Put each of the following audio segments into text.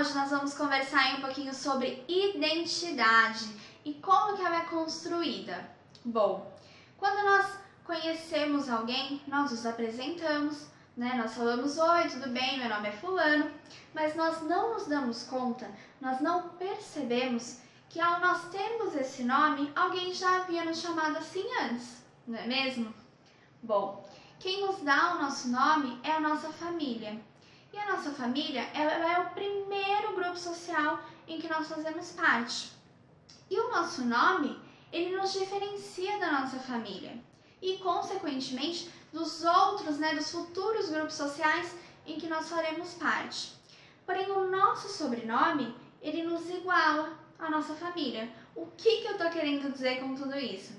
hoje nós vamos conversar aí um pouquinho sobre identidade e como que ela é construída. Bom, quando nós conhecemos alguém, nós nos apresentamos, né? Nós falamos, oi, tudo bem, meu nome é fulano, mas nós não nos damos conta, nós não percebemos que ao nós termos esse nome, alguém já havia nos chamado assim antes, não é mesmo? Bom, quem nos dá o nosso nome é a nossa família. E a nossa família, ela é o primeiro grupo social em que nós fazemos parte. E o nosso nome, ele nos diferencia da nossa família e, consequentemente, dos outros, dos futuros grupos sociais em que nós faremos parte. Porém, o nosso sobrenome, ele nos iguala à nossa família. O que eu estou querendo dizer com tudo isso?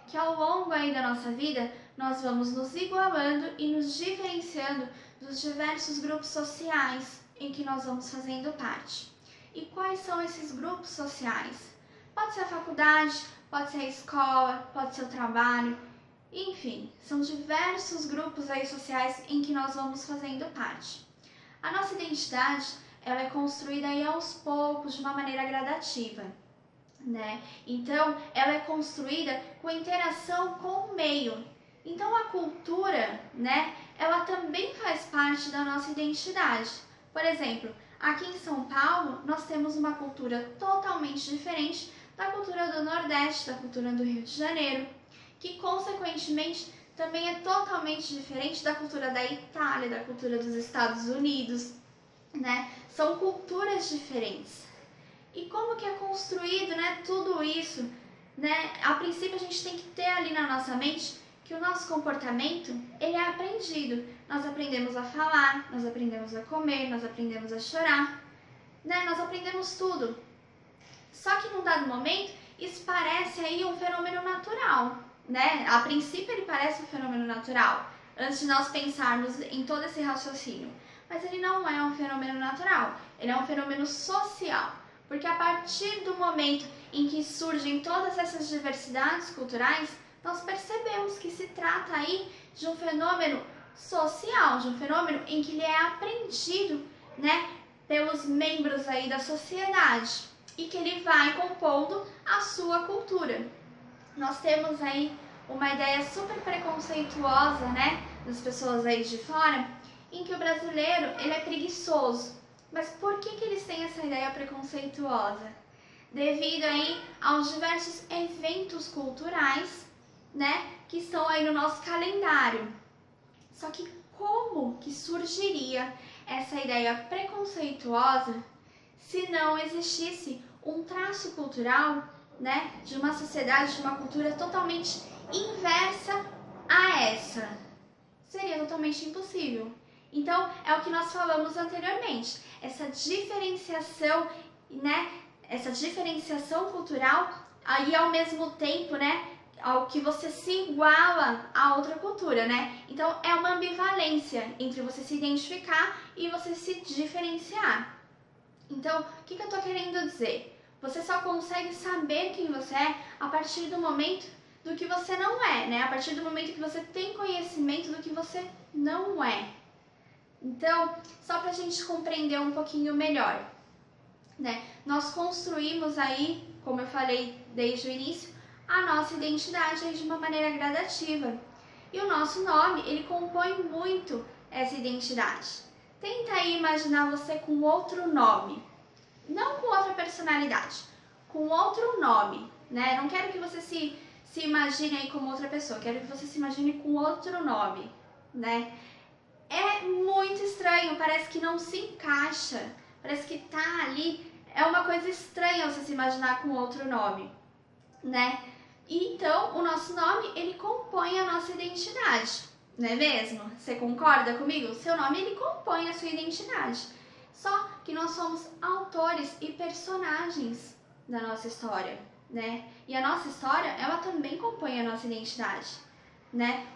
Que ao longo aí da nossa vida, nós vamos nos igualando e nos diferenciando dos diversos grupos sociais em que nós vamos fazendo parte. E quais são esses grupos sociais? Pode ser a faculdade, pode ser a escola, pode ser o trabalho, enfim, são diversos grupos aí sociais em que nós vamos fazendo parte. A nossa identidade, ela é construída aí aos poucos, de uma maneira gradativa, né? Então, ela é construída com interação com o meio. Então, a cultura, ela também faz parte da nossa identidade. Por exemplo, aqui em São Paulo, nós temos uma cultura totalmente diferente da cultura do Nordeste, da cultura do Rio de Janeiro, que, consequentemente, também é totalmente diferente da cultura da Itália, da cultura dos Estados Unidos, né? São culturas diferentes. E como que é construído, tudo isso, A princípio, a gente tem que ter ali na nossa mente que o nosso comportamento, ele é aprendido. Nós aprendemos a falar, nós aprendemos a comer, nós aprendemos a chorar, Nós aprendemos tudo. Só que num dado momento, isso parece aí um fenômeno natural, A princípio ele parece um fenômeno natural, antes de nós pensarmos em todo esse raciocínio. Mas ele não é um fenômeno natural, ele é um fenômeno social. Porque a partir do momento em que surgem todas essas diversidades culturais, nós percebemos que se trata aí de um fenômeno social, de um fenômeno em que ele é aprendido, pelos membros aí da sociedade e que ele vai compondo a sua cultura. Nós temos aí uma ideia super preconceituosa, das pessoas aí de fora, em que o brasileiro, ele é preguiçoso. Mas por que eles têm essa ideia preconceituosa? Devido aí aos diversos eventos culturais, que estão aí no nosso calendário. Só que como que surgiria essa ideia preconceituosa se não existisse um traço cultural, de uma sociedade, de uma cultura totalmente inversa a essa? Seria totalmente impossível. Então, é o que nós falamos anteriormente, essa diferenciação, Essa diferenciação cultural, aí ao mesmo tempo, ao que você se iguala a outra cultura, Então, é uma ambivalência entre você se identificar e você se diferenciar. Então, o que eu tô querendo dizer? Você só consegue saber quem você é a partir do momento do que você não é, A partir do momento que você tem conhecimento do que você não é. Então, só para a gente compreender um pouquinho melhor, nós construímos aí, como eu falei desde o início, a nossa identidade aí de uma maneira gradativa. E o nosso nome, ele compõe muito essa identidade. Tenta aí imaginar você com outro nome, não com outra personalidade, com outro nome, Não quero que você se imagine aí como outra pessoa, quero que você se imagine com outro nome, É muito estranho, parece que não se encaixa, parece que tá ali, é uma coisa estranha você se imaginar com outro nome, E então, o nosso nome, ele compõe a nossa identidade, não é mesmo? Você concorda comigo? O seu nome, ele compõe a sua identidade. Só que nós somos autores e personagens da nossa história, E a nossa história, ela também compõe a nossa identidade.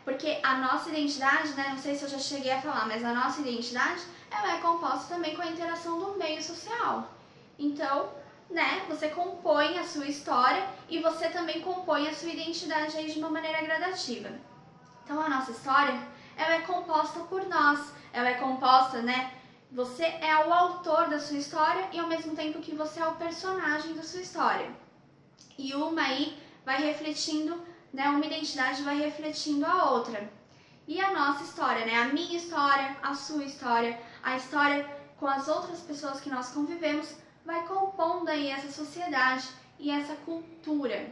Porque a nossa identidade, não sei se eu já cheguei a falar, mas a nossa identidade, ela é composta também com a interação do meio social. Então, você compõe a sua história e você também compõe a sua identidade aí de uma maneira gradativa. Então, a nossa história, ela é composta por nós, ela é composta, Você é o autor da sua história e ao mesmo tempo que você é o personagem da sua história. E uma aí vai refletindo, né, uma identidade vai refletindo a outra. E a nossa história, né, a minha história, a sua história, a história com as outras pessoas que nós convivemos, vai compondo aí essa sociedade e essa cultura,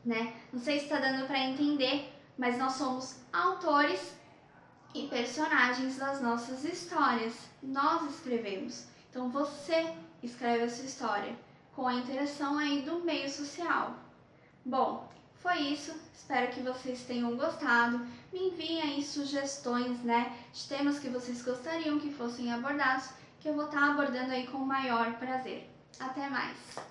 né? Não sei se está dando para entender, mas nós somos autores e personagens das nossas histórias. Nós escrevemos. Então você escreve a sua história com a interação aí do meio social. Bom, foi isso. Espero que vocês tenham gostado. Me enviem aí sugestões, né, de temas que vocês gostariam que fossem abordados, que eu vou estar abordando aí com o maior prazer. Até mais!